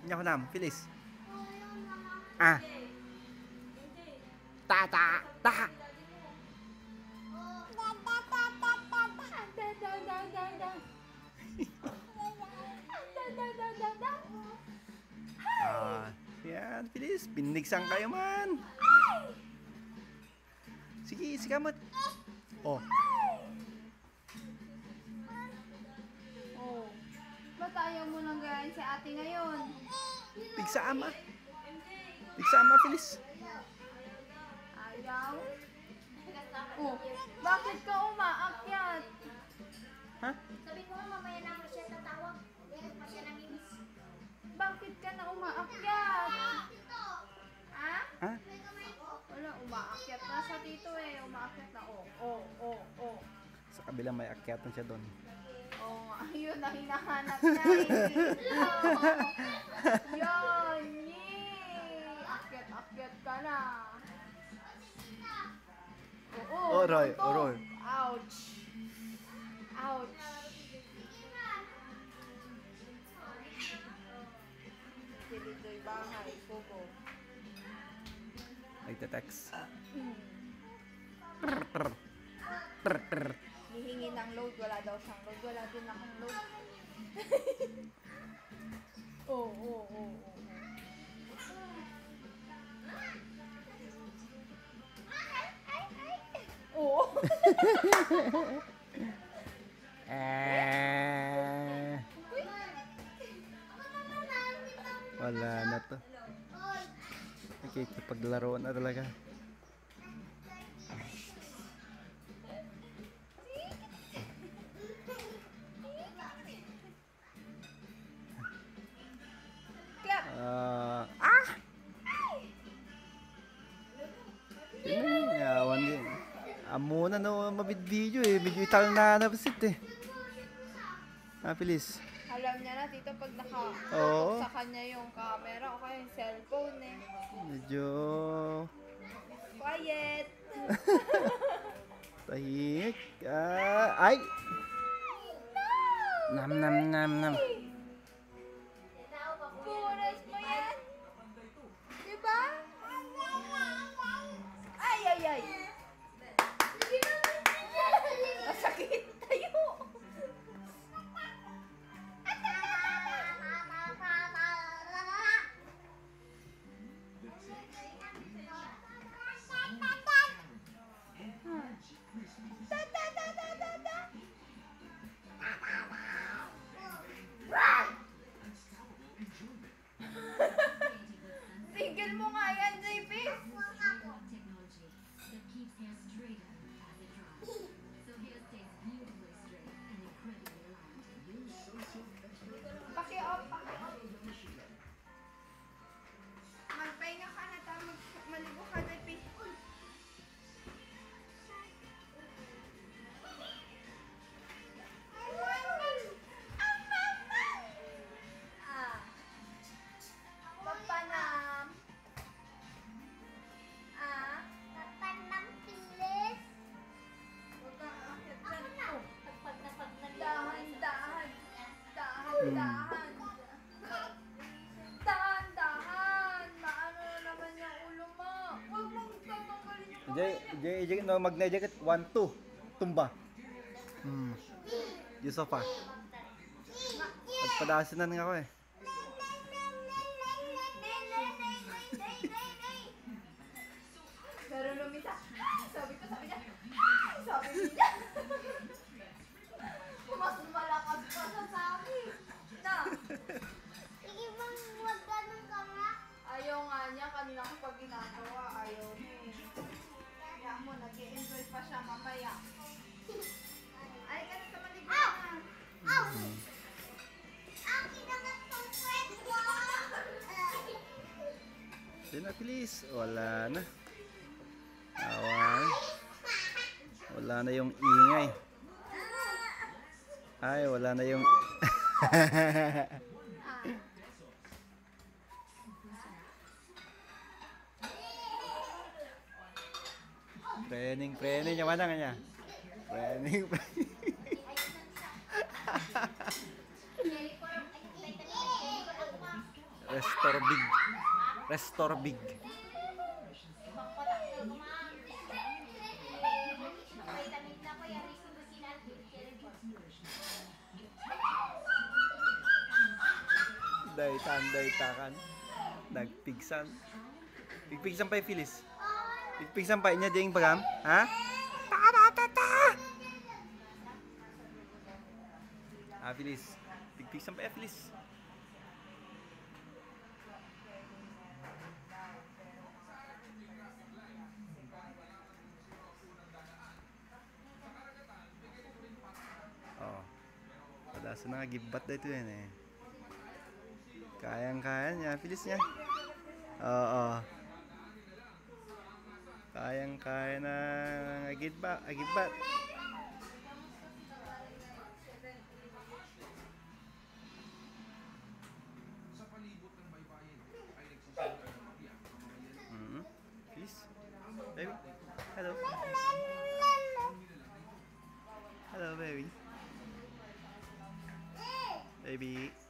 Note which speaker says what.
Speaker 1: Nya ko nam, bilis. Ah. Ta ta ta. Ah, yan, bilis. Binigsan kayo man. Sige, sikamot. Oh.
Speaker 2: Oh. Ba't ayaw mo nang gayahin si ate ngayon?
Speaker 1: Pigsa ama. Pigsa ama, bilis.
Speaker 2: Ayaw? Oh, bakit ka umaakyat?
Speaker 1: Ha?
Speaker 3: Sabi ko nga mamaya na ako siya tatawag. Hindi pa siya namimiss.
Speaker 2: Bakit ka na umaakyat? Ha?
Speaker 1: Ha?
Speaker 2: Wala, umaakyat na sa tito eh. Umaakyat na. Oh.
Speaker 1: Sa kabila may akyatan siya doon.
Speaker 2: Oh, ayun na hinahanap niya. Yan, yay! Akyat ka na. Oo,
Speaker 1: Oroy,
Speaker 2: ito.
Speaker 1: oroy.
Speaker 2: Ouch. Ouch. Dito'y bahay, kuko.
Speaker 1: Nagte-text.
Speaker 2: Hihingi ng load, wala daw siyang load. Wala din akong load. Oo. Oo.
Speaker 1: Wala na to. Nakikipaglaro na talaga.
Speaker 2: Clap.
Speaker 1: Yawan din. Amo na no mabid-video eh. Medyo ital na nabasit eh. Bilis.
Speaker 2: Alam niya na, tito, pag
Speaker 1: Oo.
Speaker 2: sa kanya yung camera o kaya yung cellphone eh.
Speaker 1: Medyo
Speaker 2: Quiet.
Speaker 1: tahimik. Ay! Nam.
Speaker 2: Puras mo yan. Diba? Ay. Masakit tayo. Tigil mo nga yan, JP. Paki-off. Magpahinga ka na tayo. Maligo ka, JP. Papanam.
Speaker 3: Papanam, pilis.
Speaker 2: Huwag kang aakyat dyan.
Speaker 3: Pag
Speaker 2: Dahan. Dahan. Maano na naman yung ulo mo. Huwag mong tatanggalin yung kamay niya.
Speaker 1: No, magna jacket 1 2 tumba. Yusofa. Pagpadasin na nga ako eh.
Speaker 2: Pero lumita. Sabi niya. Mas malakas pa sa sabi. Na.
Speaker 3: Sige bang huwag ganun ka nga?
Speaker 2: Ayaw nga niya. Kanina ko pag ginagawa. Ayaw niya eh. Kaya mo, nag-i-enjoy pa siya mamaya. Ay, ka na sa maligo na.
Speaker 3: Ang kinangat kong kwento!
Speaker 1: Sino please? Wala na. Awan. Wala na yung ingay. Ay, wala na yung Training yung mana kanya. Training. Restore big. Restore big.
Speaker 3: Magpatakil ko ma. Vitamin na ko yan. Ito ba sinalpil?
Speaker 1: Daytakan. Nagpigsan. Pigpigsan pa yung Phyllis. Pigpigsan pa niya ding pagam. Ha? Phyllis. Pigpigsan pa yung Phyllis. Oh. Padasan na nga gibat dito yan eh. Kayang-kaya niya, Phyllis niya. Oo. Kayang-kaya na agibat. Phyllis. Baby. Hello. Hello, baby. Baby.